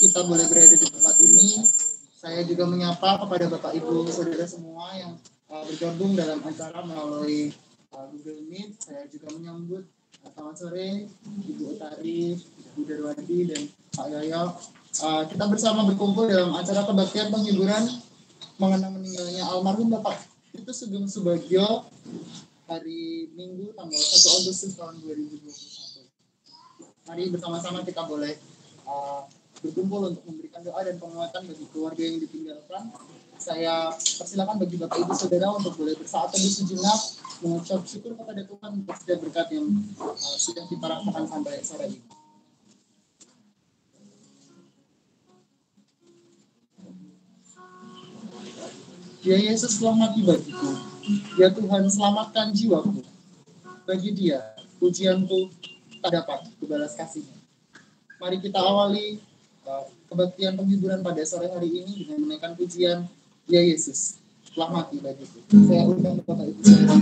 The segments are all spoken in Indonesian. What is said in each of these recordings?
kita boleh berada di tempat ini. Saya juga menyapa kepada Bapak Ibu Saudara semua yang bergabung dalam acara melalui Google Meet. Saya juga menyambut selamat sore Ibu Utari, Ibu Darwadi, dan Pak Yoyo. Kita bersama berkumpul dalam acara kebaktian penghiburan mengenang meninggalnya almarhum Bapak Tito Sugeng Subagio hari Minggu tanggal 1 Agustus tahun 2021. Mari bersama-sama kita boleh berkumpul untuk memberikan doa dan penguatan bagi keluarga yang ditinggalkan. Saya persilakan bagi Bapak Ibu Saudara untuk boleh bersaat teduh sejenak, mengucap syukur kepada Tuhan untuk setiap berkat yang sudah kita rasakan sampai sore ini. Ya Yesus, telah mati bagiku. Ya Tuhan, selamatkan jiwaku. Bagi Dia, pujianku tak dapat kubalas kasihnya. Mari kita awali kebaktian penghiburan pada sore hari ini dengan menaikkan pujian Ya Yesus, telah mati bagiku. Saya undang Bapak Ibu Saudara.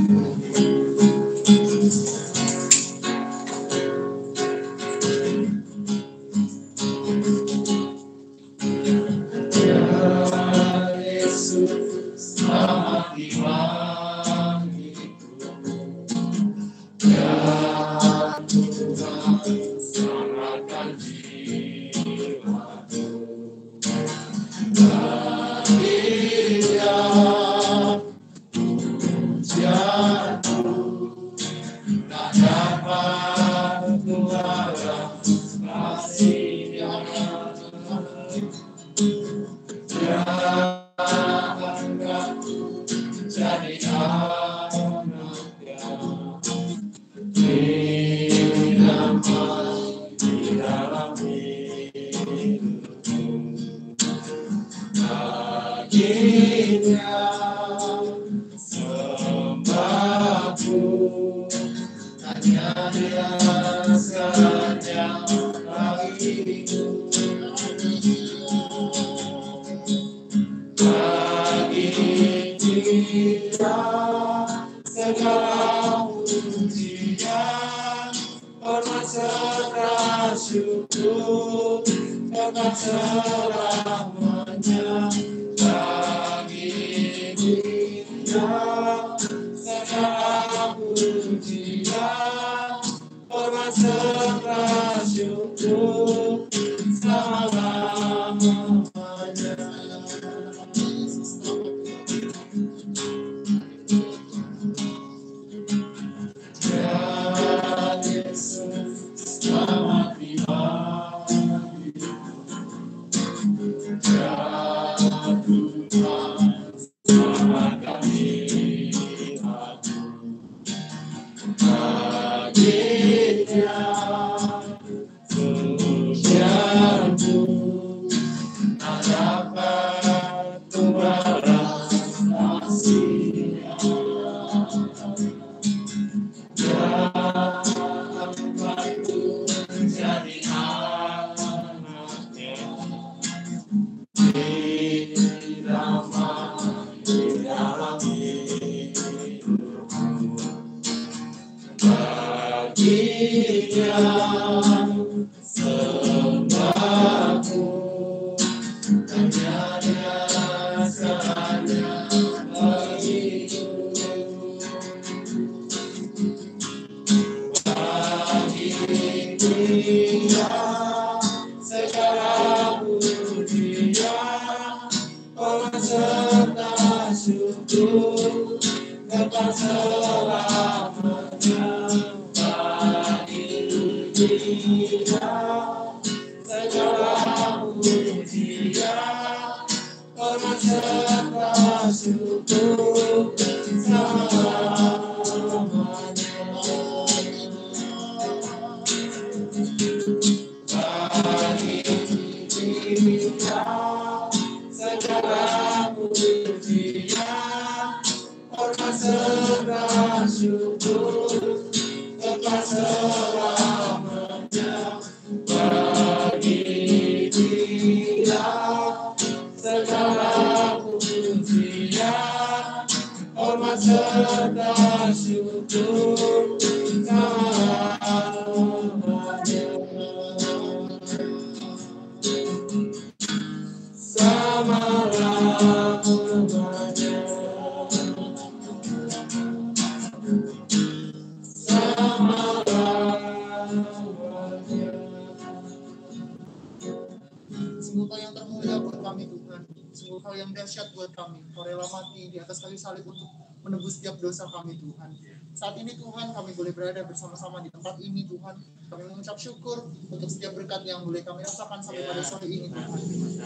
Sungguh Kau yang termulia buat kami Tuhan. Sungguh Kau yang dahsyat buat kami. Kau rela mati di atas kayu salib untuk menebus setiap dosa kami Tuhan. Saat ini Tuhan kami boleh berada bersama-sama di tempat ini Tuhan. Kami mengucap syukur untuk setiap berkat yang boleh kami rasakan sampai pada sore ini Tuhan.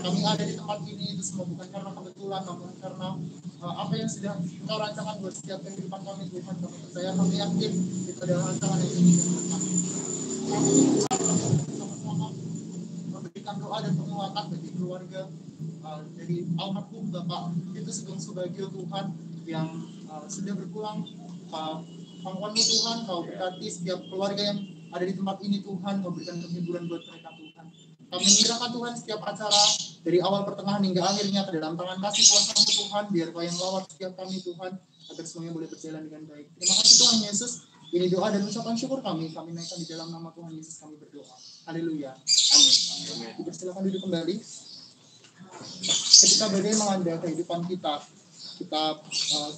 Kami ada di tempat ini itu semua bukan karena kebetulan, namun karena apa yang sudah Kau rancangan buat setiap kehidupan kami Tuhan. Kami percaya, kami yakin itu adalah rancangan yang indah buat kami. Kami sama-sama memberikan doa dan penguatan bagi keluarga dari almarhum Bapak itu Sugeng Subagio Tuhan yang sudah berpulang. Pangkuanmu Tuhan, Kau berkati setiap keluarga yang ada di tempat ini Tuhan, memberikan kehiburan buat mereka Tuhan. Kami menyerahkan Tuhan setiap acara dari awal pertengahan hingga akhirnya ke dalam tangan kasih kuasa-Mu Tuhan, biar Kau yang melawat setiap kami Tuhan, agar semuanya boleh berjalan dengan baik. Terima kasih Tuhan Yesus. Ini doa dan ucapan syukur kami naikkan di dalam nama Tuhan Yesus kami berdoa. Haleluya. Amin. Silakan duduk kembali. Ketika badai melanda kehidupan kita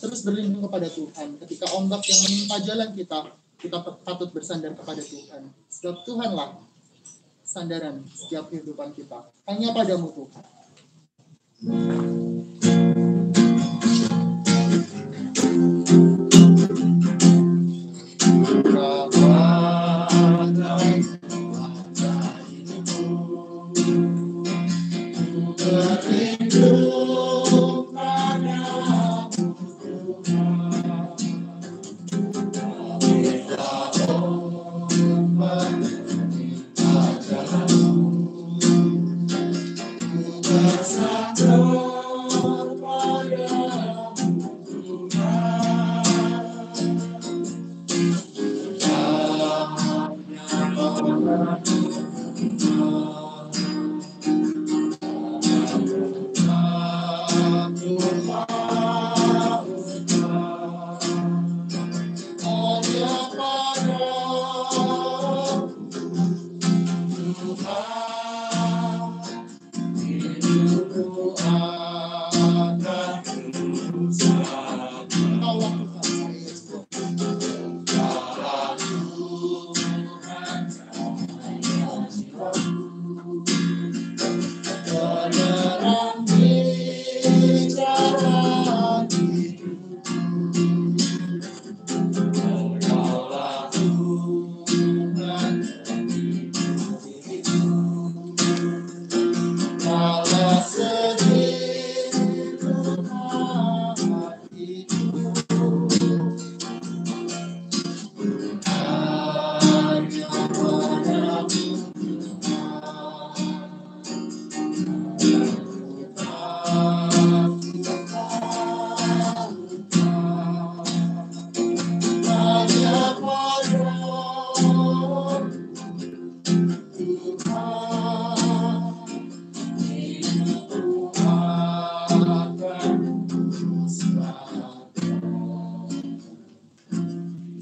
terus berlindung kepada Tuhan. Ketika ombak yang menimpa jalan kita patut bersandar kepada Tuhan. Sebab Tuhanlah sandaran setiap kehidupan kita. Hanya padamu Tuhan.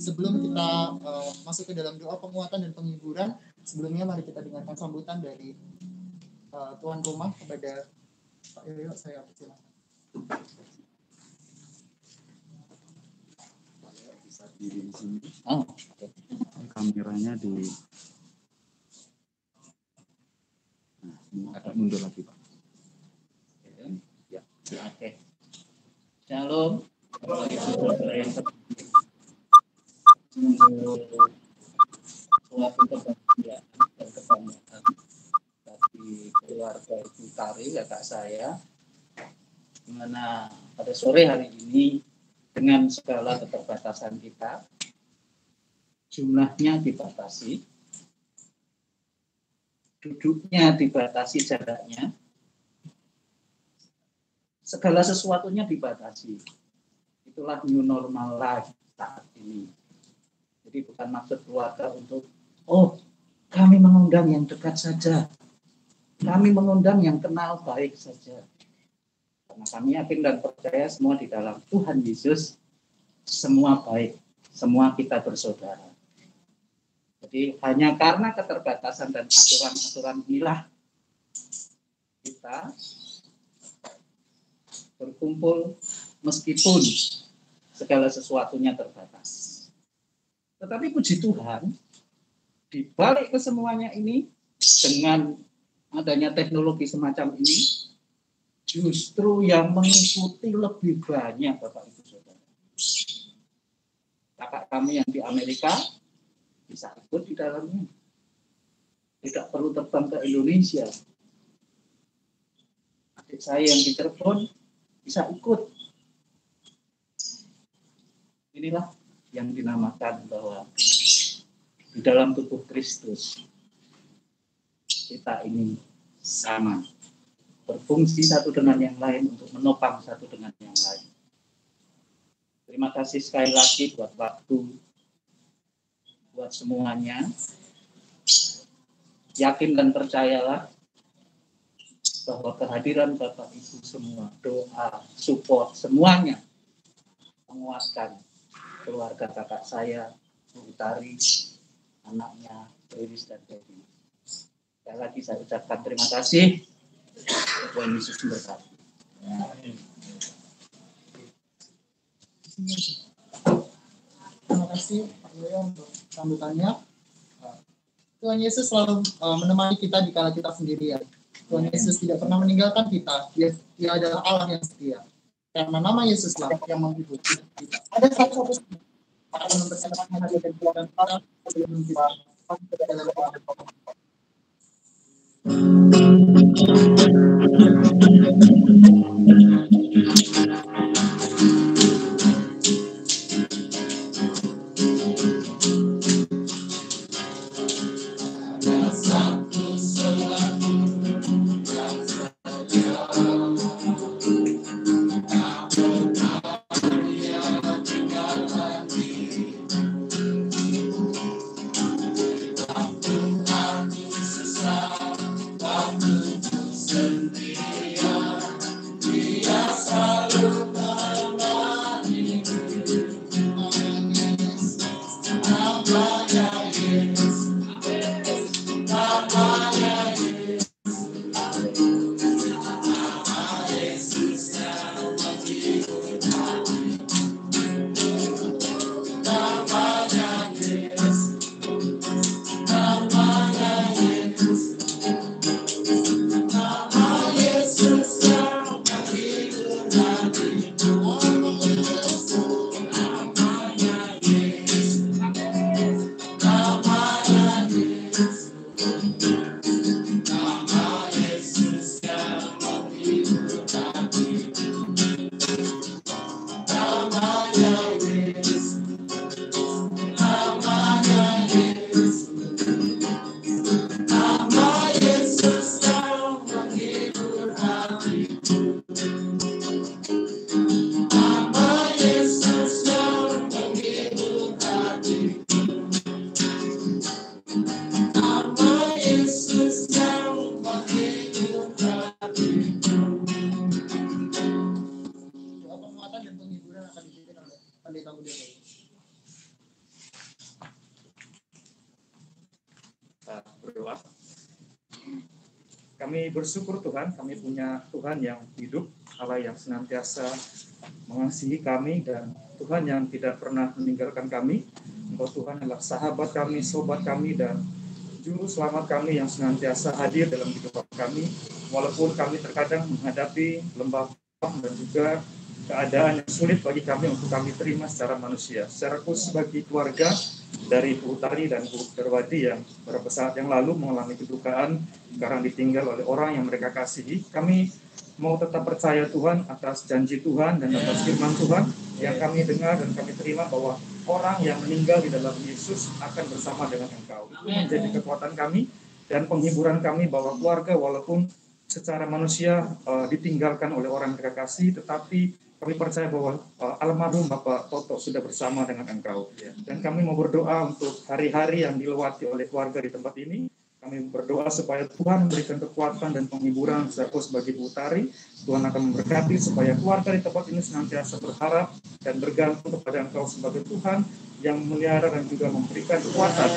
Sebelum kita masuk ke dalam doa penguatan dan penghiburan, sebelumnya mari kita dengarkan sambutan dari tuan rumah kepada Pak Yoyo. Saya persilakan. Bisa diri di sini. Oh, okay. Kameranya di. Nah, agak mundur lagi Pak. Ya, oke. Shalom. Suatu kebahagiaan dan kebanggaan bagi keluarga Ibu Tari, kakak saya, di mana pada sore hari ini dengan segala keterbatasan kita, jumlahnya dibatasi, duduknya dibatasi, jaraknya, segala sesuatunya dibatasi. Itulah new normal life saat ini. Jadi bukan maksud keluarga untuk, oh kami mengundang yang dekat saja, kami mengundang yang kenal baik saja. Karena kami yakin dan percaya semua di dalam Tuhan Yesus, semua baik, semua kita bersaudara. Jadi hanya karena keterbatasan dan aturan-aturan inilah kita berkumpul meskipun segala sesuatunya terbatas. Tetapi puji Tuhan, di balik kesemuanya ini dengan adanya teknologi semacam ini, justru yang mengikuti lebih banyak, Bapak Ibu Saudara. Kakak kami yang di Amerika bisa ikut di dalamnya. Tidak perlu terbang ke Indonesia. Adik saya yang di Cirebon bisa ikut. Inilah yang dinamakan bahwa di dalam tubuh Kristus kita ini sama, berfungsi satu dengan yang lain untuk menopang satu dengan yang lain. Terima kasih sekali lagi buat waktu, buat semuanya. Yakin dan percayalah bahwa kehadiran Bapak Ibu semua, doa, support, semuanya menguatkan keluarga kakak saya, Bu Utari, anaknya, Iris dan Dewi. Sekali lagi saya ucapkan terima kasih. Tuhan Yesus memberkati. Terima kasih Pak Yoyo untuk sambutannya. Tuhan Yesus selalu menemani kita di kala kita sendirian. Tuhan Yesus tidak pernah meninggalkan kita. Dia adalah Allah yang setia. Karena nama Yesuslah yang menghibur kita. Ada satu akan mempersiapkan hati dan keluarga kita sebelum kita masuk ke dalam kehidupan. Berdoa. Kami bersyukur Tuhan, kami punya Tuhan yang hidup, Allah yang senantiasa mengasihi kami, dan Tuhan yang tidak pernah meninggalkan kami. Engkau Tuhan adalah sahabat kami, sobat kami, dan juru selamat kami yang senantiasa hadir dalam kehidupan kami, walaupun kami terkadang menghadapi lembah dan juga keadaan yang sulit bagi kami untuk kami terima secara manusia. Secara khusus bagi keluarga dari Bu Utari dan Bu Darwadi yang beberapa saat yang lalu mengalami kedukaan karena ditinggal oleh orang yang mereka kasihi, kami mau tetap percaya Tuhan atas janji Tuhan dan atas firman Tuhan yang kami dengar dan kami terima bahwa orang yang meninggal di dalam Yesus akan bersama dengan Engkau. Itu menjadi kekuatan kami dan penghiburan kami bahwa keluarga walaupun secara manusia ditinggalkan oleh orang yang mereka kasih, tetapi kami percaya bahwa almarhum Bapak Toto sudah bersama dengan Engkau. Dan kami mau berdoa untuk hari-hari yang dilewati oleh keluarga di tempat ini. Kami berdoa supaya Tuhan memberikan kekuatan dan penghiburan khusus bagi Bu Utari. Tuhan akan memberkati supaya keluarga di tempat ini senantiasa berharap dan bergantung kepada Engkau sebagai Tuhan yang memelihara dan juga memberikan kekuatan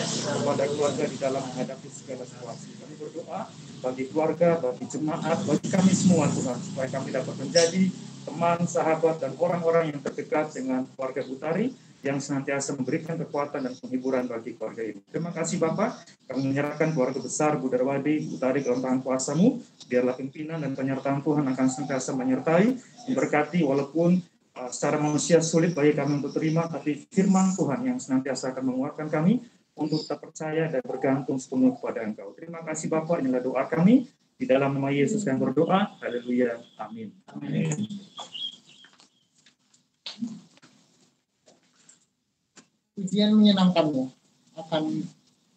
kepada keluarga di dalam menghadapi segala situasi. Kami berdoa bagi keluarga, bagi jemaat, bagi kami semua Tuhan, supaya kami dapat menjadi teman, sahabat, dan orang-orang yang terdekat dengan keluarga Bu Utari, yang senantiasa memberikan kekuatan dan penghiburan bagi keluarga ini. Terima kasih Bapak, kami menyerahkan keluarga besar Bu Darwadi, Utari ke dalam tangan kuasa-Mu, biarlah pimpinan dan penyertaan Tuhan akan senantiasa menyertai, memberkati, walaupun secara manusia sulit bagi kami untuk terima, tapi firman Tuhan yang senantiasa akan menguatkan kami untuk tetap percaya dan bergantung sepenuh kepada Engkau. Terima kasih Bapak, inilah doa kami, di dalam nama Yesus yang berdoa, haleluya, amin. Amin. Pujian menyenangkanmu akan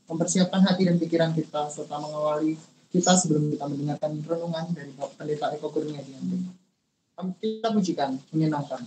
mempersiapkan hati dan pikiran kita serta mengawali kita sebelum kita mendengarkan renungan dari Bapak Pendeta Eko Kurniadianto. Kita pujikan menyenangkan.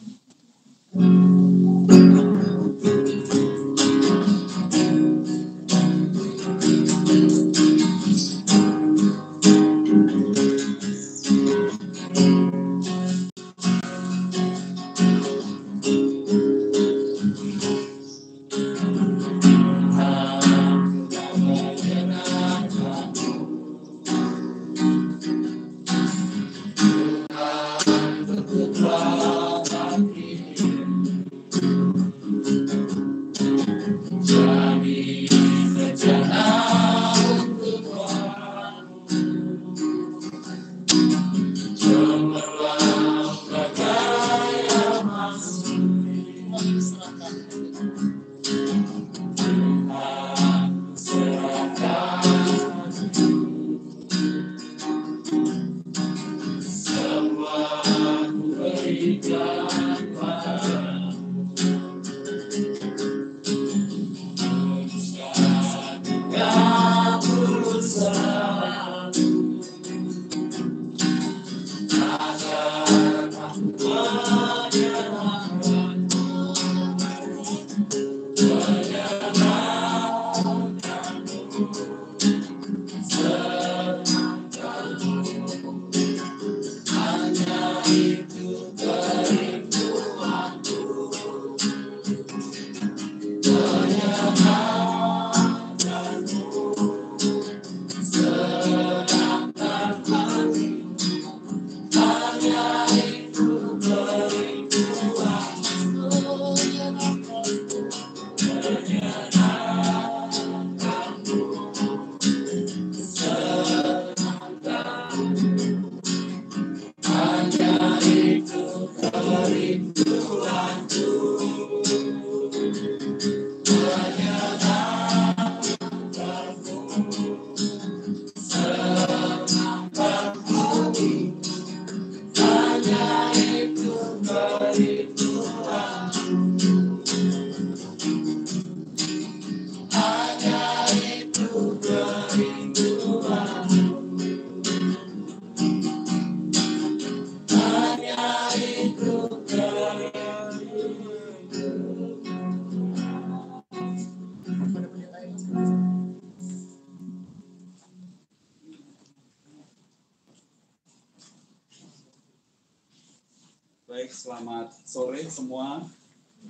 Baik, selamat sore semua.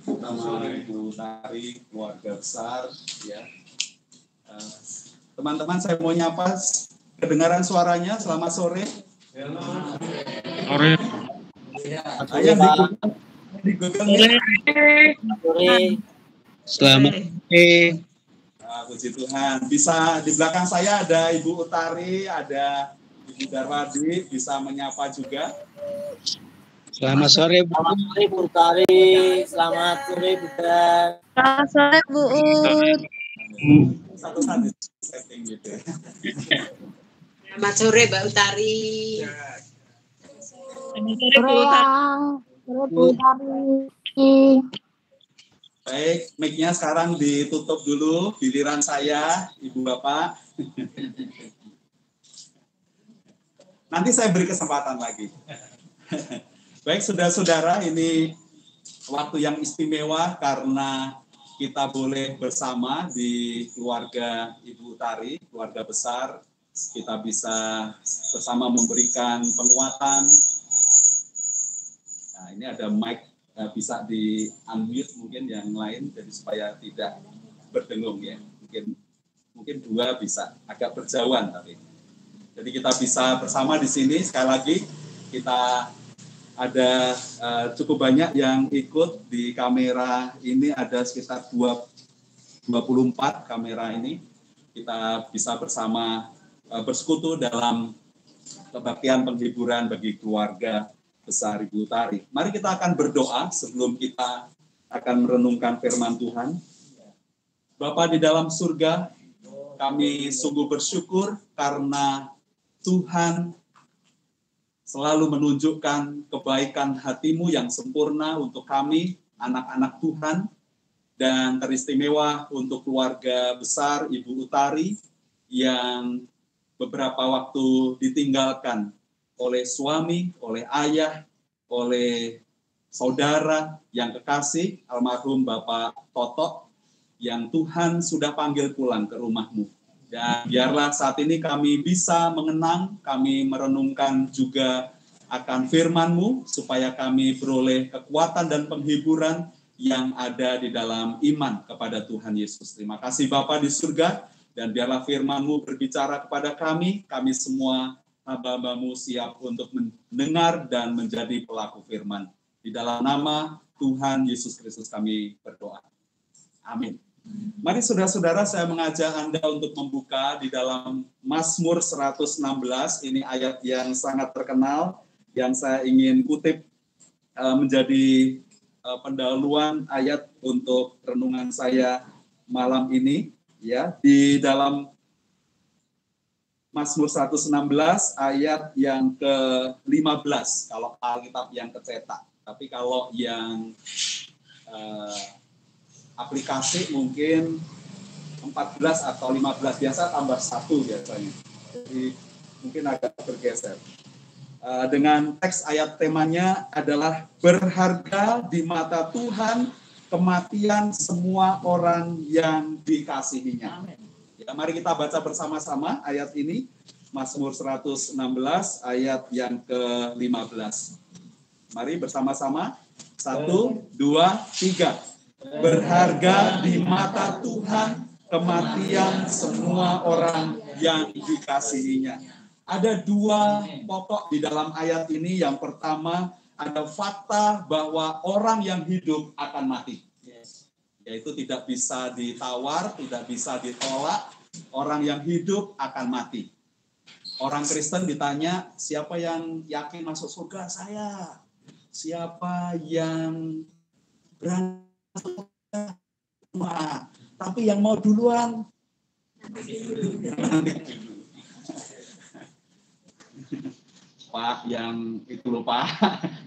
Pertama Ibu Tari, keluarga besar, ya. Teman-teman, saya mau nyapa. Kedengaran suaranya? Selamat sore. Sore. Ayah di Google Sore. Selamat sore. Puji Tuhan. Bisa di belakang saya ada Ibu Utari, ada Ibu Darwadi, bisa menyapa juga. Selamat sore Bu Utari. Selamat sore Bu Dar. Selamat sore Bu Ut. Satu-satu setting gitu. Selamat sore Mbak Utari. Sore Bu Utari. Baik, mic-nya sekarang ditutup dulu, giliran saya, Ibu Bapak. Nanti saya beri kesempatan lagi. Baik, saudara-saudara, ini waktu yang istimewa karena kita boleh bersama di keluarga Ibu Utari, keluarga besar. Kita bisa bersama memberikan penguatan. Nah, ini ada mic, bisa di-unmute mungkin yang lain, jadi supaya tidak berdengung ya. Mungkin dua bisa, agak berjauhan tapi. Jadi kita bisa bersama di sini, sekali lagi kita ada cukup banyak yang ikut di kamera ini, ada sekitar 24 kamera ini. Kita bisa bersama bersekutu dalam kebaktian penghiburan bagi keluarga besar Ibu Utari. Mari kita akan berdoa sebelum kita akan merenungkan firman Tuhan. Bapa di dalam surga, kami sungguh bersyukur karena Tuhan selalu menunjukkan kebaikan hati-Mu yang sempurna untuk kami, anak-anak Tuhan, dan teristimewa untuk keluarga besar Ibu Utari yang beberapa waktu ditinggalkan oleh suami, oleh ayah, oleh saudara yang kekasih, almarhum Bapak Toto, yang Tuhan sudah panggil pulang ke rumah-Mu. Dan biarlah saat ini kami bisa mengenang, kami merenungkan juga akan firman-Mu, supaya kami beroleh kekuatan dan penghiburan yang ada di dalam iman kepada Tuhan Yesus. Terima kasih Bapa di surga, dan biarlah firman-Mu berbicara kepada kami semua hamba-Hamba-Mu siap untuk mendengar dan menjadi pelaku firman. Di dalam nama Tuhan Yesus Kristus kami berdoa. Amin. Mari saudara-saudara, saya mengajak Anda untuk membuka di dalam Mazmur 116. Ini ayat yang sangat terkenal yang saya ingin kutip menjadi pendahuluan ayat untuk renungan saya malam ini. Ya, di dalam Mazmur 116 ayat yang ke-15 kalau Alkitab yang tercetak. Tapi kalau yang aplikasi mungkin 14 atau 15, biasa tambah 1 biasanya. Jadi mungkin agak bergeser. Dengan teks ayat temanya adalah berharga di mata Tuhan kematian semua orang yang dikasihinya. Ya, mari kita baca bersama-sama ayat ini, Mazmur 116 ayat yang ke-15. Mari bersama-sama. 1, 2, 3. Berharga di mata Tuhan kematian semua orang yang dikasihinya. Ada dua pokok di dalam ayat ini. Yang pertama, ada fakta bahwa orang yang hidup akan mati. Yaitu tidak bisa ditawar, tidak bisa ditolak. Orang yang hidup akan mati. Orang Kristen ditanya, siapa yang yakin masuk surga? Saya. Siapa yang berani? Wah, tapi yang mau duluan Pak, yang itu loh Pak,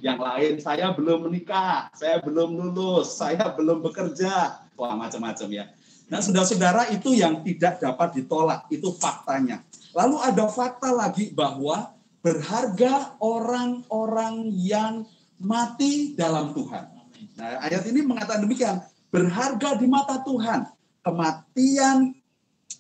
yang lain saya belum menikah, saya belum lulus, saya belum bekerja, wah macam-macam ya. Nah saudara-saudara, itu yang tidak dapat ditolak, itu faktanya. Lalu ada fakta lagi bahwa berharga orang-orang yang mati dalam Tuhan. Nah, ayat ini mengatakan demikian, berharga di mata Tuhan kematian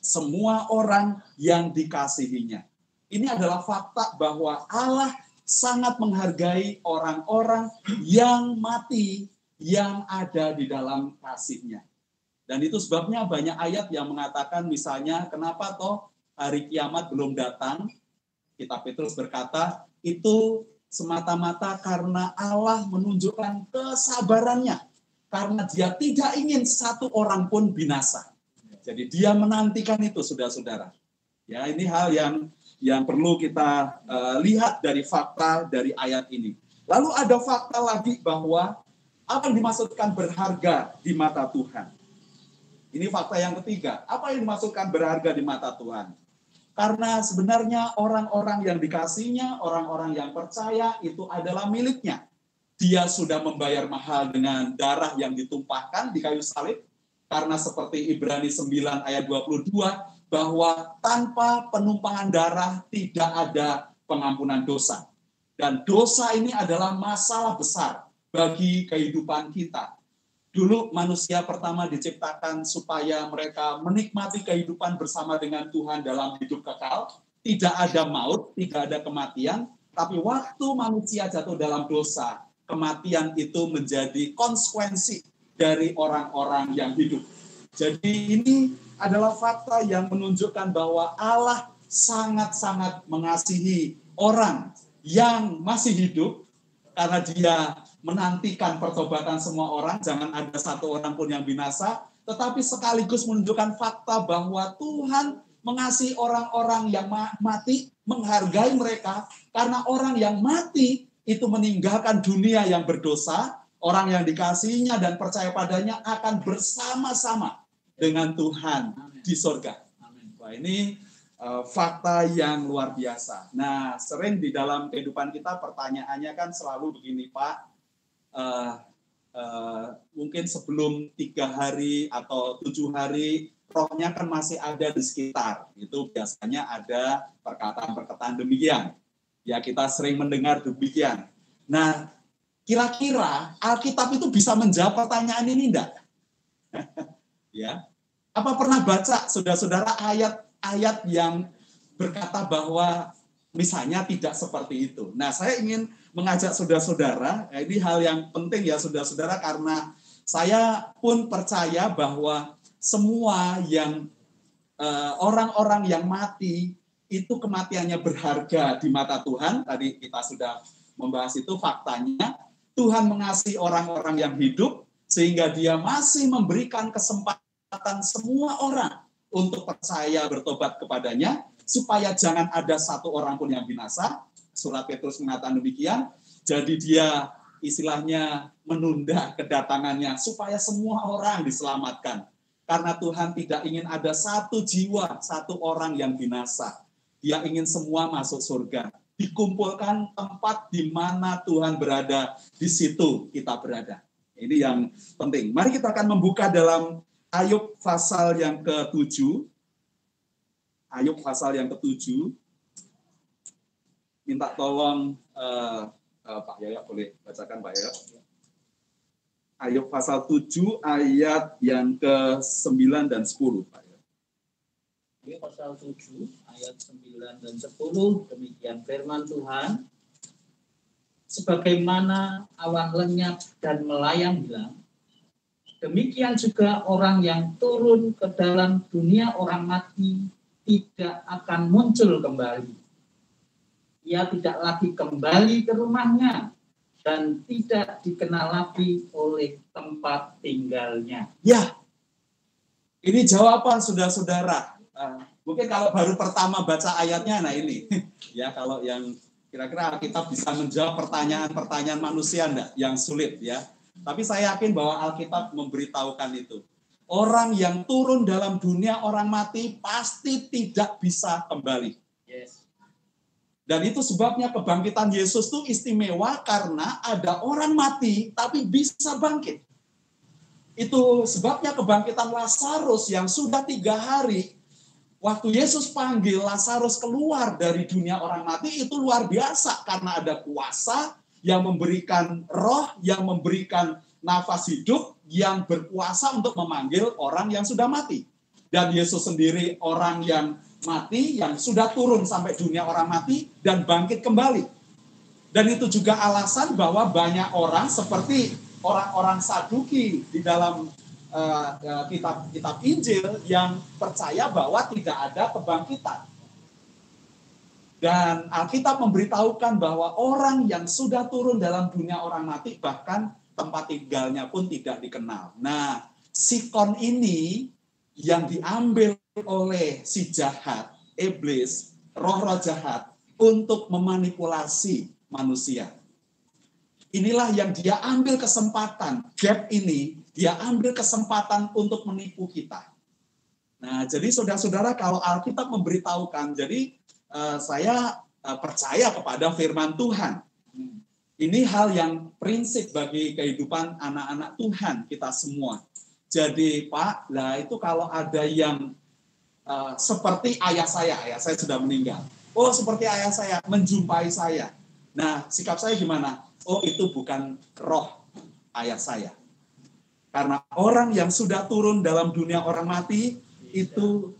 semua orang yang dikasihinya. Ini adalah fakta bahwa Allah sangat menghargai orang-orang yang mati yang ada di dalam kasih-Nya. Dan itu sebabnya banyak ayat yang mengatakan misalnya kenapa toh hari kiamat belum datang. Kitab Petrus berkata itu semata-mata karena Allah menunjukkan kesabarannya. Karena Dia tidak ingin satu orang pun binasa. Jadi Dia menantikan itu, saudara-saudara. Ya, ini hal yang perlu kita lihat dari fakta dari ayat ini. Lalu ada fakta lagi bahwa apa yang dimaksudkan berharga di mata Tuhan. Ini fakta yang ketiga. Apa yang dimaksudkan berharga di mata Tuhan? Karena sebenarnya orang-orang yang dikasihnya, orang-orang yang percaya itu adalah miliknya. Dia sudah membayar mahal dengan darah yang ditumpahkan di kayu salib. Karena seperti Ibrani 9 ayat 22, bahwa tanpa penumpahan darah tidak ada pengampunan dosa. Dan dosa ini adalah masalah besar bagi kehidupan kita. Dulu manusia pertama diciptakan supaya mereka menikmati kehidupan bersama dengan Tuhan dalam hidup kekal. Tidak ada maut, tidak ada kematian. Tapi waktu manusia jatuh dalam dosa, kematian itu menjadi konsekuensi dari orang-orang yang hidup. Jadi ini adalah fakta yang menunjukkan bahwa Allah sangat-sangat mengasihi orang yang masih hidup. karena dia menantikan pertobatan semua orang, jangan ada satu orang pun yang binasa, tetapi sekaligus menunjukkan fakta bahwa Tuhan mengasihi orang-orang yang mati, menghargai mereka, karena orang yang mati itu meninggalkan dunia yang berdosa, orang yang dikasihinya dan percaya padanya akan bersama-sama dengan Tuhan di surga. Wah, ini fakta yang luar biasa. Nah, sering di dalam kehidupan kita pertanyaannya kan selalu begini, Pak. Mungkin sebelum 3 hari atau 7 hari, rohnya kan masih ada di sekitar. Itu biasanya ada perkataan-perkataan demikian. Ya, kita sering mendengar demikian. Nah, kira-kira Alkitab itu bisa menjawab pertanyaan ini enggak? Ya. Apa pernah baca, saudara-saudara, ayat yang berkata bahwa misalnya tidak seperti itu. Nah, saya ingin mengajak saudara-saudara, ini hal yang penting ya saudara-saudara, karena saya pun percaya bahwa semua yang orang-orang yang mati itu kematiannya berharga di mata Tuhan. Tadi kita sudah membahas itu faktanya. Tuhan mengasihi orang-orang yang hidup sehingga dia masih memberikan kesempatan semua orang untuk percaya bertobat kepadanya, supaya jangan ada satu orang pun yang binasa. Surat Petrus mengatakan demikian. Jadi dia istilahnya menunda kedatangannya supaya semua orang diselamatkan. Karena Tuhan tidak ingin ada satu jiwa, satu orang yang binasa. Dia ingin semua masuk surga. Dikumpulkan tempat di mana Tuhan berada, di situ kita berada. Ini yang penting. Mari kita akan membuka dalam Ayub pasal yang ke-7. Ayub pasal yang ke-7. Minta tolong Pak Yaya, boleh bacakan Pak Yaya. Ayub pasal 7 ayat yang ke-9 dan 10 Pak Yaya. Ayub pasal 7 ayat 9 dan 10, demikian firman Tuhan. Sebagaimana awan lenyap dan melayang hilang, demikian juga orang yang turun ke dalam dunia orang mati tidak akan muncul kembali. Ia tidak lagi kembali ke rumahnya dan tidak dikenal lagi oleh tempat tinggalnya. Ya, ini jawaban saudara-saudara. Mungkin kalau baru pertama baca ayatnya, nah ini. Ya, kalau yang kira-kira kita bisa menjawab pertanyaan-pertanyaan manusia enggak, yang sulit ya. Tapi saya yakin bahwa Alkitab memberitahukan itu. Orang yang turun dalam dunia orang mati pasti tidak bisa kembali. Yes. Dan itu sebabnya kebangkitan Yesus itu istimewa karena ada orang mati tapi bisa bangkit. Itu sebabnya kebangkitan Lazarus yang sudah 3 hari, waktu Yesus panggil Lazarus keluar dari dunia orang mati itu luar biasa karena ada kuasa yang memberikan roh, yang memberikan nafas hidup, yang berkuasa untuk memanggil orang yang sudah mati. Dan Yesus sendiri orang yang mati, yang sudah turun sampai dunia orang mati, dan bangkit kembali. Dan itu juga alasan bahwa banyak orang seperti orang-orang Saduki di dalam kitab Injil yang percaya bahwa tidak ada kebangkitan. Dan Alkitab memberitahukan bahwa orang yang sudah turun dalam dunia orang mati bahkan tempat tinggalnya pun tidak dikenal. Nah, sikon ini yang diambil oleh si jahat, iblis, roh-roh jahat untuk memanipulasi manusia. Inilah yang dia ambil kesempatan, gap ini, dia ambil kesempatan untuk menipu kita. Nah, jadi saudara-saudara, kalau Alkitab memberitahukan, jadi saya percaya kepada firman Tuhan. Ini hal yang prinsip bagi kehidupan anak-anak Tuhan kita semua. Jadi Pak, lah itu kalau ada yang seperti ayah saya sudah meninggal. Oh, seperti ayah saya, menjumpai saya. Nah, sikap saya gimana? Oh, itu bukan roh ayah saya. Karena orang yang sudah turun dalam dunia orang mati, itu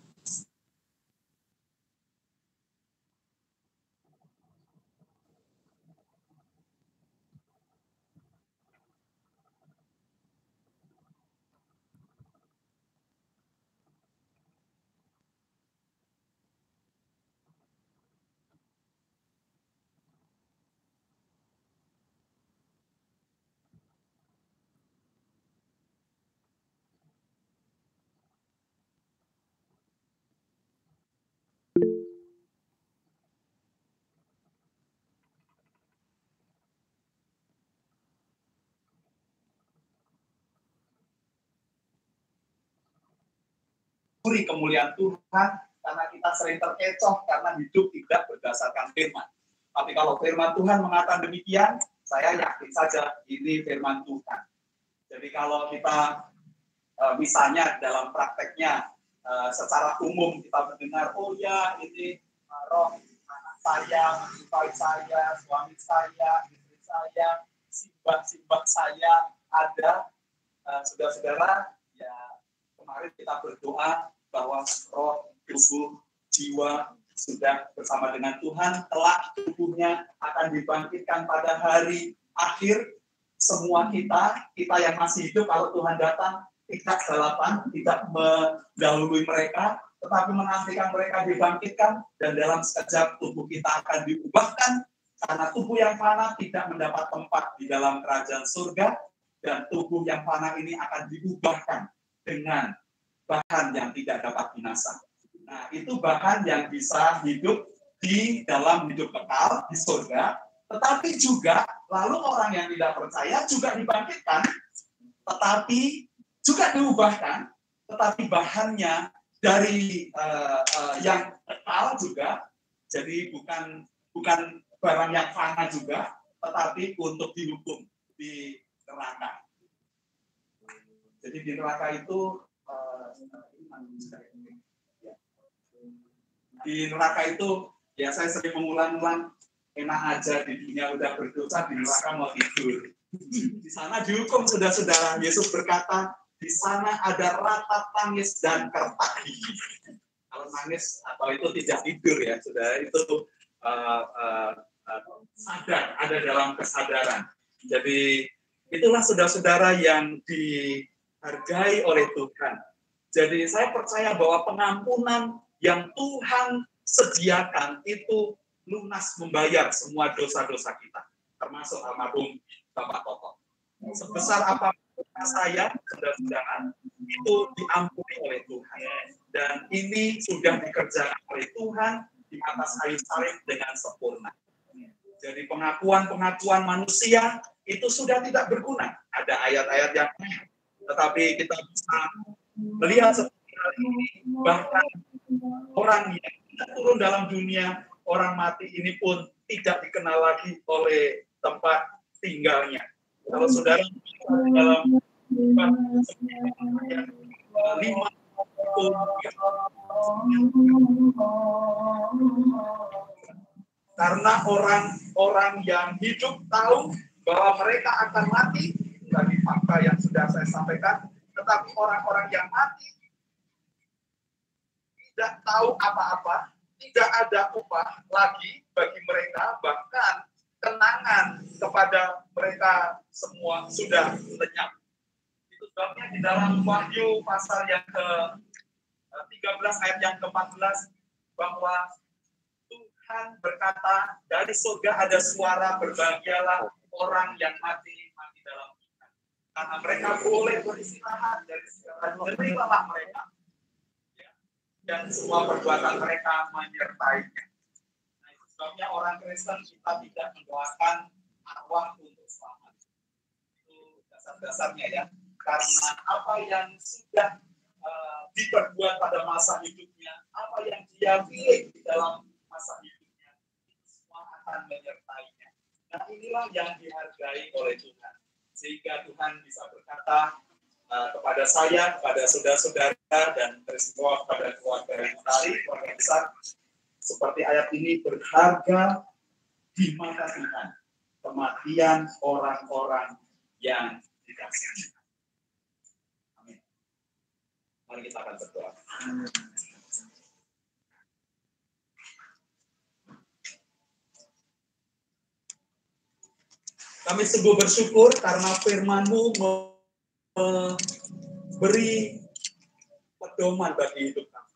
mencuri kemuliaan Tuhan karena kita sering terkecoh karena hidup tidak berdasarkan firman. Tapi kalau firman Tuhan mengatakan demikian, saya yakin saja ini firman Tuhan. Jadi kalau kita misalnya dalam prakteknya secara umum kita mendengar, oh ya ini roh anak saya, istri saya, suami saya, istri saya, simbah saya ada, saudara-saudara, ya kemarin kita berdoa bahwa roh, tubuh, jiwa sudah bersama dengan Tuhan, kelak tubuhnya akan dibangkitkan pada hari akhir. Semua kita yang masih hidup kalau Tuhan datang tidak balapan, tidak mendahului mereka, tetapi menantikan mereka dibangkitkan, dan dalam sekejap tubuh kita akan diubahkan, karena tubuh yang fana tidak mendapat tempat di dalam kerajaan surga, dan tubuh yang fana ini akan diubahkan dengan bahan yang tidak dapat binasa. Nah, itu bahan yang bisa hidup di dalam hidup kekal di surga, tetapi juga lalu orang yang tidak percaya juga dibangkitkan, tetapi juga diubahkan, tetapi bahannya dari yang kekal juga, jadi bukan barang yang fana juga, tetapi untuk dihukum di neraka. Jadi di neraka itu ya saya sering mengulang-ulang, enak aja di dunia udah berdosa, di neraka mau tidur. Di sana dihukum, saudara-saudara. Yesus berkata, di sana ada ratap tangis dan kertak gigi. Kalau nangis atau itu tidak tidur ya, saudara, itu sadar, ada dalam kesadaran. Jadi itulah saudara-saudara yang dihargai oleh Tuhan. Jadi saya percaya bahwa pengampunan yang Tuhan sediakan itu lunas membayar semua dosa-dosa kita, termasuk almarhum Bapak Toto. Sebesar apapun saya, saudara-saudara, itu diampuni oleh Tuhan. Dan ini sudah dikerjakan oleh Tuhan di atas kayu salib dengan sempurna. Jadi pengakuan-pengakuan manusia itu sudah tidak berguna. Ada ayat-ayat yang tetapi kita bisa melihat seperti hal ini, bahkan orang yang tidak turun dalam dunia, orang mati ini pun tidak dikenal lagi oleh tempat tinggalnya. Kalau saudara dalam 5 karena orang-orang yang hidup tahu bahwa mereka akan mati, dari fakta yang sudah saya sampaikan, tetapi orang-orang yang mati tidak tahu apa-apa, tidak ada upah lagi bagi mereka, bahkan kenangan kepada mereka semua sudah lenyap. Itu sebabnya di dalam Wahyu pasal yang ke-13 ayat yang ke-14 bahwa Tuhan berkata, dari surga ada suara, berbahagialah orang yang mati dalam Tuhan, karena mereka boleh beristirahat dari segala derita mereka, dan semua perbuatan mereka menyertainya. Nah, itu sebabnya orang Kristen kita tidak mendoakan arwah untuk selamat. Itu dasar-dasarnya ya. Karena apa yang sudah diperbuat pada masa hidupnya, apa yang dia pilih di dalam masa hidupnya, itu semua akan menyertainya. Nah, inilah yang dihargai oleh Tuhan. Sehingga Tuhan bisa berkata, kepada saya, kepada saudara-saudara, dan semua kepada keluarga yang menarik, keluarga besar, seperti ayat ini, berharga di mata Tuhan kematian orang-orang yang dikasihi. Amin. Mari kita akan berdoa. Kami sungguh bersyukur karena firman-Mu beri pedoman bagi hidup kami.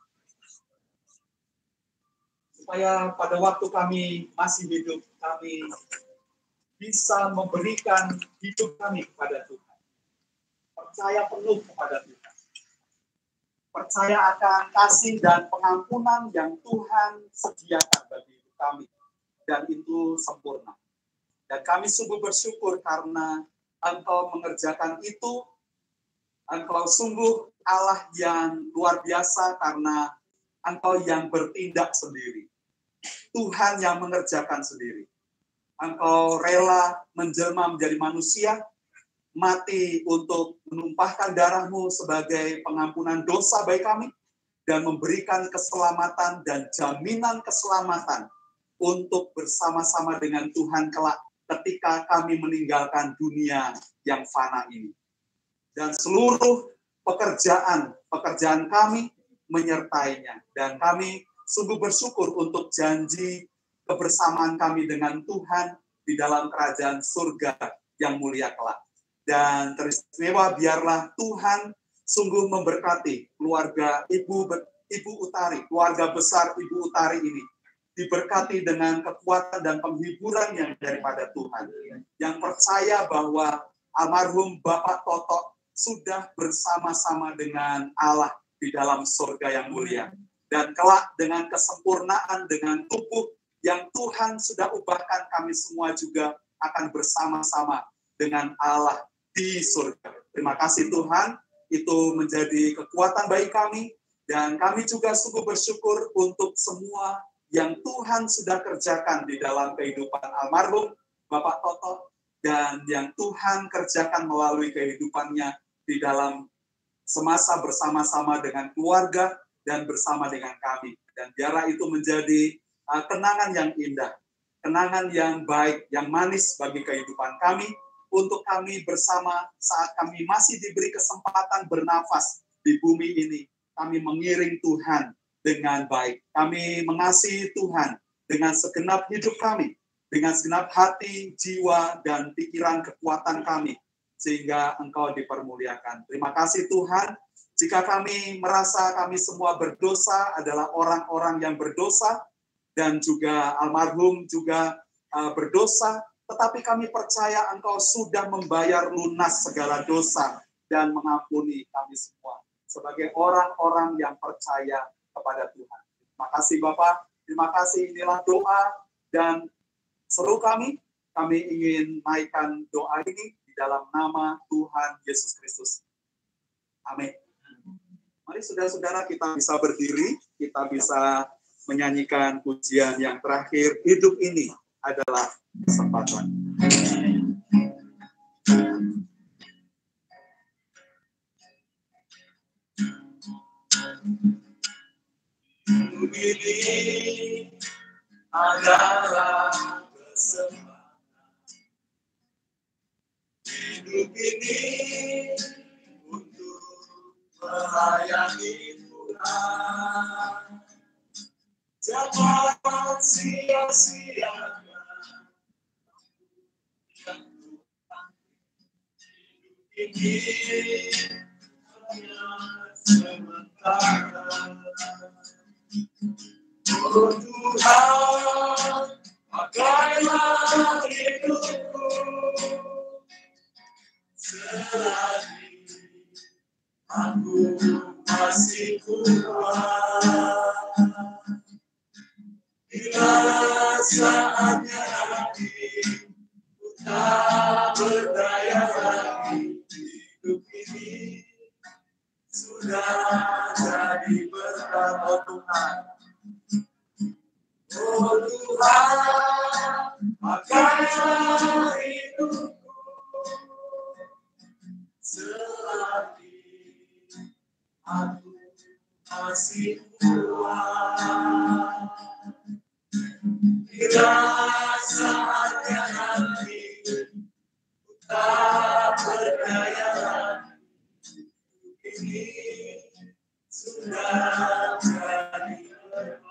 Supaya pada waktu kami masih hidup, kami bisa memberikan hidup kami kepada Tuhan. Percaya penuh kepada Tuhan. Percaya akan kasih dan pengampunan yang Tuhan sediakan bagi hidup kami. Dan itu sempurna. Dan kami sungguh bersyukur karena Engkau mengerjakan itu. Engkau sungguh Allah yang luar biasa karena Engkau yang bertindak sendiri. Tuhan yang mengerjakan sendiri. Engkau rela menjelma menjadi manusia, mati untuk menumpahkan darah-Mu sebagai pengampunan dosa bagi kami, dan memberikan keselamatan dan jaminan keselamatan untuk bersama-sama dengan Tuhan kelak ketika kami meninggalkan dunia yang fana ini. Dan seluruh pekerjaan kami menyertainya. Dan kami sungguh bersyukur untuk janji kebersamaan kami dengan Tuhan di dalam kerajaan surga yang mulia kelak. Dan teristimewa biarlah Tuhan sungguh memberkati keluarga Ibu Utari, keluarga besar Ibu Utari ini. Diberkati dengan kekuatan dan penghiburan yang daripada Tuhan. Yang percaya bahwa almarhum Bapak Toto sudah bersama-sama dengan Allah di dalam surga yang mulia. Dan kelak dengan kesempurnaan, dengan tubuh yang Tuhan sudah ubahkan, kami semua juga akan bersama-sama dengan Allah di surga. Terima kasih Tuhan, itu menjadi kekuatan bagi kami. Dan kami juga sungguh bersyukur untuk semua yang Tuhan sudah kerjakan di dalam kehidupan almarhum Bapak Toto, dan yang Tuhan kerjakan melalui kehidupannya di dalam semasa bersama-sama dengan keluarga dan bersama dengan kami. Dan biarlah itu menjadi kenangan yang indah, kenangan yang baik, yang manis bagi kehidupan kami, untuk kami bersama saat kami masih diberi kesempatan bernafas di bumi ini, kami mengiring Tuhan dengan baik. Kami mengasihi Tuhan dengan segenap hidup kami, dengan segenap hati, jiwa, dan pikiran kekuatan kami, sehingga Engkau dipermuliakan. Terima kasih Tuhan, jika kami merasa kami semua berdosa, adalah orang-orang yang berdosa, dan juga almarhum juga berdosa, tetapi kami percaya Engkau sudah membayar lunas segala dosa dan mengampuni kami semua sebagai orang-orang yang percaya kepada Tuhan. Terima kasih Bapak, terima kasih, inilah doa dan seru kami ingin naikkan doa ini di dalam nama Tuhan Yesus Kristus. Amin. Mari saudara-saudara kita bisa berdiri, kita bisa menyanyikan pujian yang terakhir, hidup ini adalah kesempatan. Hidup ini adalah kesempatan. Hidup ini untuk melayani Tuhan. Jangan sia-siakan yang Tuhan. Hidup ini hanya sementara. Oh Tuhan, pakailah hidupku selagi aku masih kuat. Bila saatnya nanti ku tak berdaya lagi, hidup ini sudah jadi berkat. Oh Tuhan, oh Tuhan, pakailah hidupku selagi aku masih kuat. Bila saatnya nanti ku tak berdaya lagi, ini sudah jadi berkat.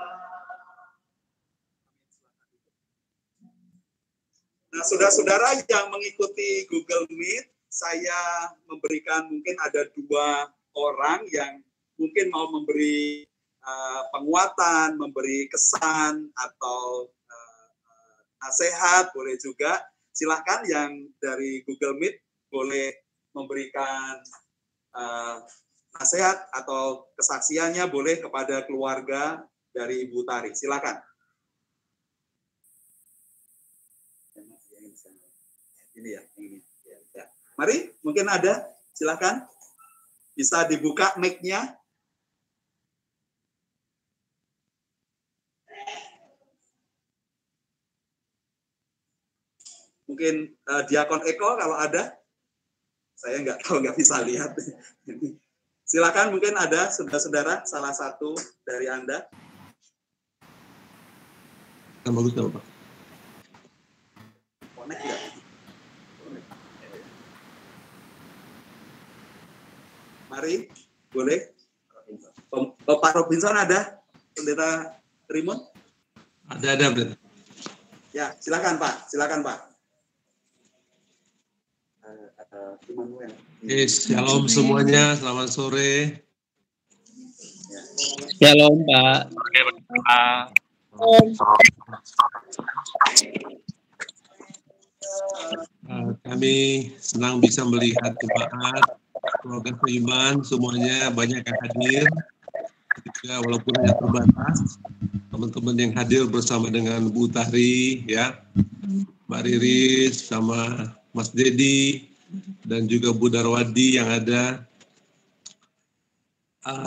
Nah, saudara-saudara yang mengikuti Google Meet, saya memberikan mungkin ada 2 orang yang mungkin mau memberi penguatan, memberi kesan atau nasihat, boleh juga. Silahkan yang dari Google Meet boleh memberikan nasihat atau kesaksiannya boleh kepada keluarga dari Ibu Tari. Silakan. Ini ya, ini. Ya. Mari, mungkin ada. Silakan. Bisa dibuka mic-nya? Mungkin Diakon Eko kalau ada, saya nggak tahu, nggak bisa lihat. Silakan, mungkin ada saudara-saudara salah satu dari Anda. Yang bagus nggak Pak? Connect nggak? Mari, boleh. Pak Robinson ada? Pendeta Rimon? Ada Pendeta. Ya, silakan Pak. Shalom semuanya, selamat sore. Shalom Pak. Kami senang bisa melihat jemaat, keluarga seiman, semuanya banyak yang hadir. Juga walaupun hanya terbatas, teman-teman yang hadir bersama dengan Bu Tahri, ya, Mbak Riris, sama Mas Dedi, dan juga Bu Darwadi yang ada.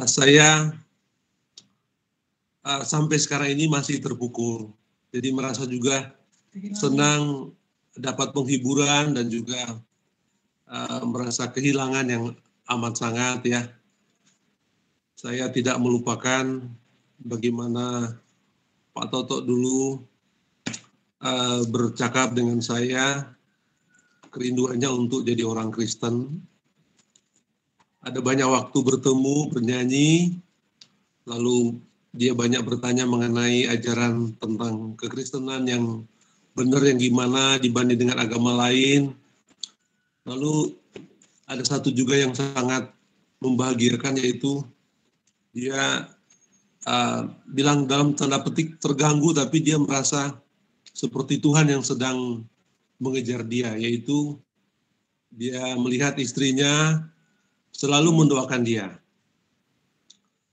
Saya sampai sekarang ini masih terpukul, jadi merasa juga senang dapat penghiburan dan juga merasa kehilangan yang amat sangat, ya. Saya tidak melupakan bagaimana Pak Toto dulu bercakap dengan saya, kerinduannya untuk jadi orang Kristen. Ada banyak waktu bertemu, bernyanyi, lalu dia banyak bertanya mengenai ajaran tentang kekristenan yang benar yang gimana dibanding dengan agama lain. Lalu ada satu juga yang sangat membahagiakan, yaitu dia bilang dalam tanda petik terganggu, tapi dia merasa seperti Tuhan yang sedang mengejar dia, yaitu dia melihat istrinya selalu mendoakan dia,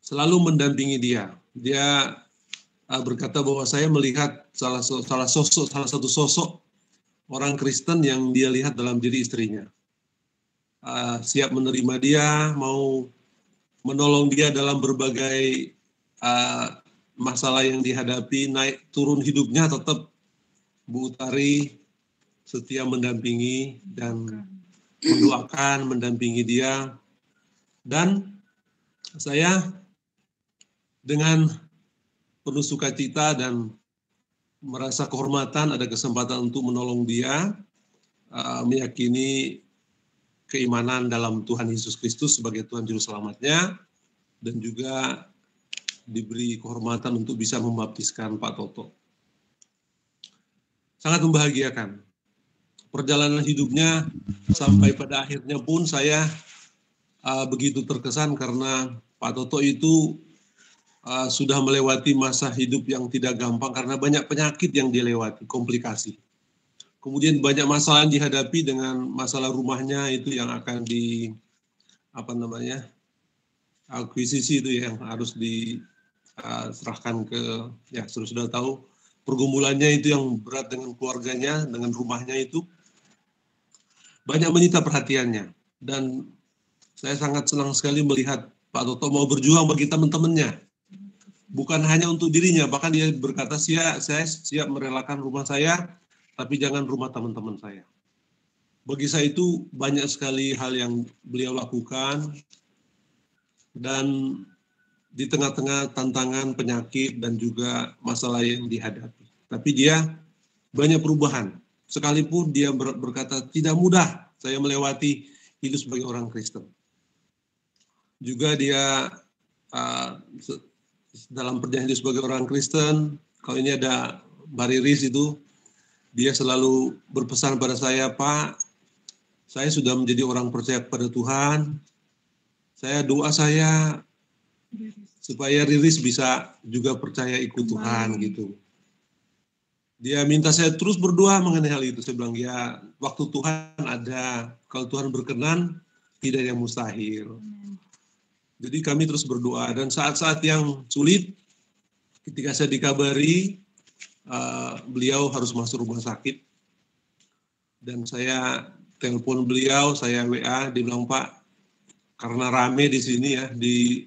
selalu mendampingi dia. Dia berkata bahwa saya melihat salah satu sosok orang Kristen yang dia lihat dalam diri istrinya. Siap menerima dia, mau menolong dia dalam berbagai masalah yang dihadapi, naik turun hidupnya, tetap Bu Tari setia mendampingi dan mendoakan, mendampingi dia. Dan saya dengan penuh sukacita dan merasa kehormatan ada kesempatan untuk menolong dia, meyakini keimanan dalam Tuhan Yesus Kristus sebagai Tuhan Juru Selamatnya, dan juga diberi kehormatan untuk bisa membaptiskan Pak Toto. Sangat membahagiakan. Perjalanan hidupnya sampai pada akhirnya pun saya begitu terkesan karena Pak Toto itu sudah melewati masa hidup yang tidak gampang karena banyak penyakit yang dia lewati, komplikasi. Kemudian banyak masalah yang dihadapi dengan masalah rumahnya itu yang akan akuisisi itu yang harus diserahkan ke, ya sudah tahu pergumulannya itu yang berat dengan keluarganya, dengan rumahnya itu banyak menyita perhatiannya. Dan saya sangat senang sekali melihat Pak Toto mau berjuang bagi teman-temannya. Bukan hanya untuk dirinya, bahkan dia berkata, saya siap merelakan rumah saya, tapi jangan rumah teman-teman saya. Bagi saya itu banyak sekali hal yang beliau lakukan, dan di tengah-tengah tantangan, penyakit, dan juga masalah yang dihadapi. Tapi dia banyak perubahan. Sekalipun dia berkata, tidak mudah saya melewati hidup sebagai orang Kristen. Juga dia dalam perjalanan hidup sebagai orang Kristen, kalau ini ada Mbak Riris itu, dia selalu berpesan pada saya, Pak, saya sudah menjadi orang percaya kepada Tuhan, doa saya supaya Riris bisa juga percaya ikut Tuhan gitu. Dia minta saya terus berdoa mengenai hal itu. Saya bilang, ya waktu Tuhan ada, kalau Tuhan berkenan, tidak yang mustahil. Jadi kami terus berdoa, dan saat-saat yang sulit, ketika saya dikabari, beliau harus masuk rumah sakit, dan saya telepon beliau, saya WA, dia bilang, Pak, karena rame di sini ya, di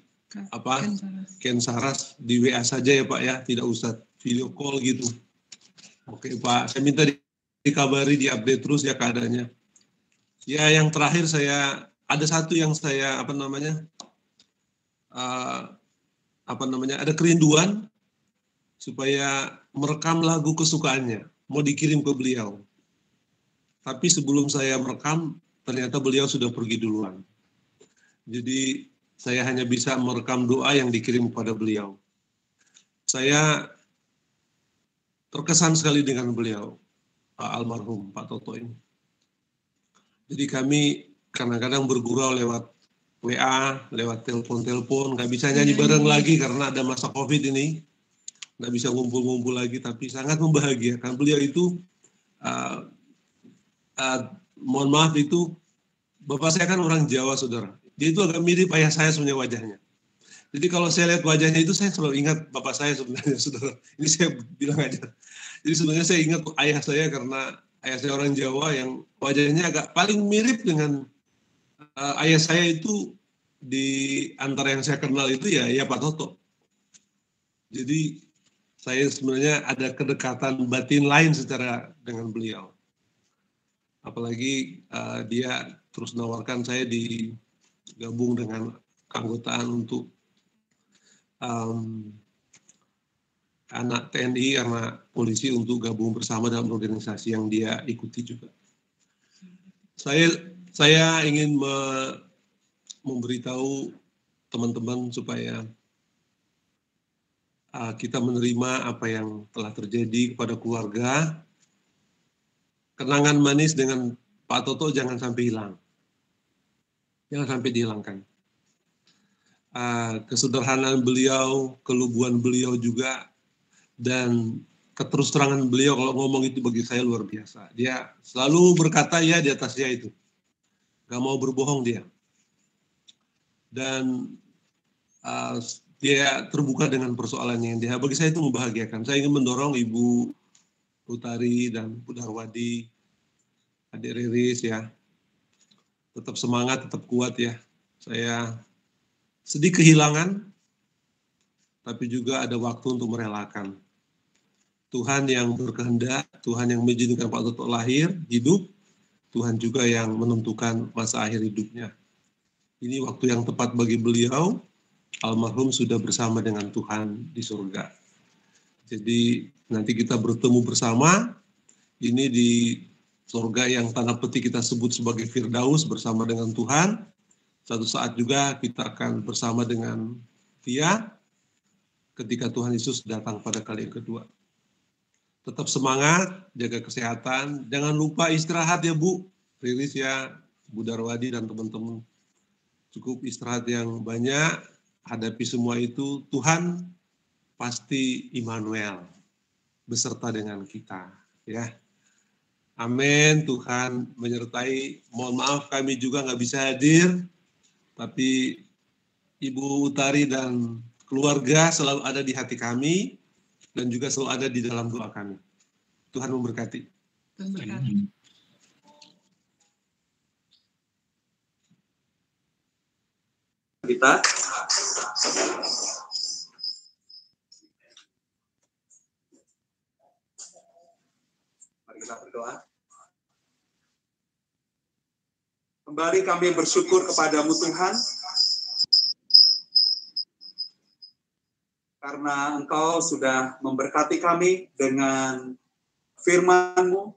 Ken Saras, di WA saja ya Pak ya, tidak usah video call gitu. Oke Pak, saya minta dikabari, diupdate terus ya keadaannya. Ya yang terakhir ada satu yang saya ada kerinduan supaya merekam lagu kesukaannya, mau dikirim ke beliau. Tapi sebelum saya merekam, ternyata beliau sudah pergi duluan. Jadi saya hanya bisa merekam doa yang dikirim kepada beliau. Saya terkesan sekali dengan beliau, Pak almarhum Pak Toto ini. Jadi kami kadang-kadang bergurau lewat WA, lewat telepon-telepon, nggak bisa nyanyi bareng lagi karena ada masa COVID ini, nggak bisa ngumpul-ngumpul lagi, tapi sangat membahagiakan. Beliau itu, mohon maaf itu, Bapak saya kan orang Jawa, saudara. Dia itu agak mirip ayah saya sebenarnya wajahnya. Jadi kalau saya lihat wajahnya itu, saya selalu ingat Bapak saya sebenarnya, saudara. Ini saya bilang aja. Jadi sebenarnya saya ingat ayah saya karena ayah saya orang Jawa yang wajahnya agak paling mirip dengan ayah saya itu di antara yang saya kenal itu ya Pak Toto. Jadi saya sebenarnya ada kedekatan batin lain secara dengan beliau. Apalagi dia terus menawarkan saya digabung dengan keanggotaan untuk anak TNI, anak polisi untuk gabung bersama dalam organisasi yang dia ikuti juga. Saya ingin memberitahu teman-teman supaya kita menerima apa yang telah terjadi kepada keluarga. Kenangan manis dengan Pak Toto jangan sampai hilang. Jangan sampai dihilangkan. Kesederhanaan beliau, kelubuan beliau juga, dan keterus terangan beliau kalau ngomong itu bagi saya luar biasa. Dia selalu berkata ya di atas ya itu. Gak mau berbohong dia. Dan dia terbuka dengan persoalannya yang dia, bagi saya itu membahagiakan. Saya ingin mendorong Ibu Utari dan Bu Darwadi, Adik Riris ya, tetap semangat, tetap kuat ya. Saya sedih kehilangan, tapi juga ada waktu untuk merelakan. Tuhan yang berkehendak, Tuhan yang mengizinkan Pak Toto lahir, hidup, Tuhan juga yang menentukan masa akhir hidupnya. Ini waktu yang tepat bagi beliau, almarhum sudah bersama dengan Tuhan di surga. Jadi nanti kita bertemu bersama, ini di surga yang tanda petik kita sebut sebagai Firdaus bersama dengan Tuhan. Suatu saat juga kita akan bersama dengan Dia ketika Tuhan Yesus datang pada kali yang kedua. Tetap semangat, jaga kesehatan, jangan lupa istirahat ya Bu, Riris ya, Bu Darwadi dan teman-teman. Cukup istirahat yang banyak, hadapi semua itu, Tuhan pasti Immanuel beserta dengan kita ya. Amin, Tuhan menyertai. Mohon maaf kami juga nggak bisa hadir, tapi Ibu Utari dan keluarga selalu ada di hati kami dan juga selalu ada di dalam doa kami. Tuhan memberkati. Kita mari kita berdoa. Kembali kami bersyukur kepadamu Tuhan, karena Engkau sudah memberkati kami dengan firman-Mu.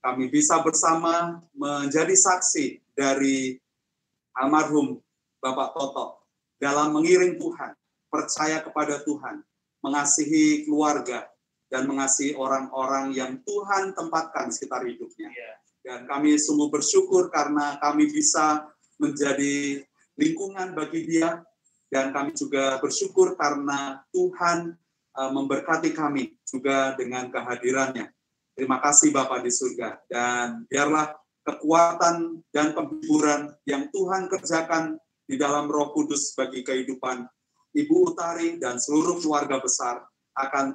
Kami bisa bersama menjadi saksi dari almarhum Bapak Toto dalam mengiring Tuhan, percaya kepada Tuhan, mengasihi keluarga, dan mengasihi orang-orang yang Tuhan tempatkan di sekitar hidupnya. Dan kami sungguh bersyukur karena kami bisa menjadi lingkungan bagi dia, dan kami juga bersyukur karena Tuhan memberkati kami juga dengan kehadirannya. Terima kasih Bapa di surga, dan biarlah kekuatan dan penghiburan yang Tuhan kerjakan di dalam Roh Kudus bagi kehidupan Ibu Utari dan seluruh keluarga besar akan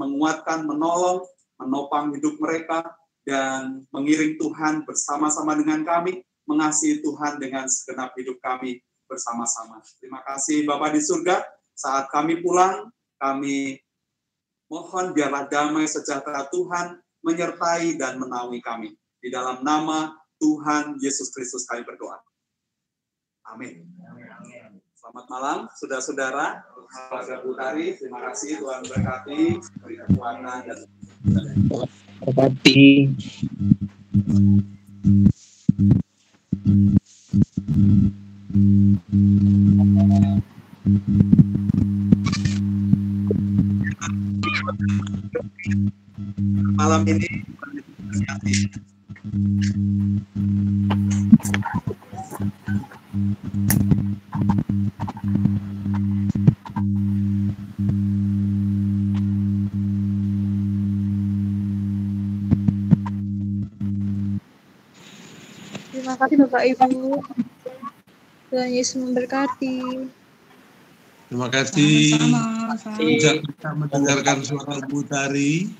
menguatkan, menolong, menopang hidup mereka, dan mengiring Tuhan bersama-sama dengan kami mengasihi Tuhan dengan segenap hidup kami bersama-sama. Terima kasih Bapa di surga, saat kami pulang, kami mohon biarlah damai sejahtera Tuhan menyertai dan menaungi kami. Di dalam nama Tuhan Yesus Kristus kami berdoa. Amin. Selamat malam, saudara-saudara. Keluarga Butari, terima kasih Tuhan berkati, beri kekuatan dan Berkati. malam ini. Terima kasih Bapak Ibu. Tuhan Yesus memberkati. Terima kasih. Sama-sama. Sejak kita mendengarkan suara Bu Tari,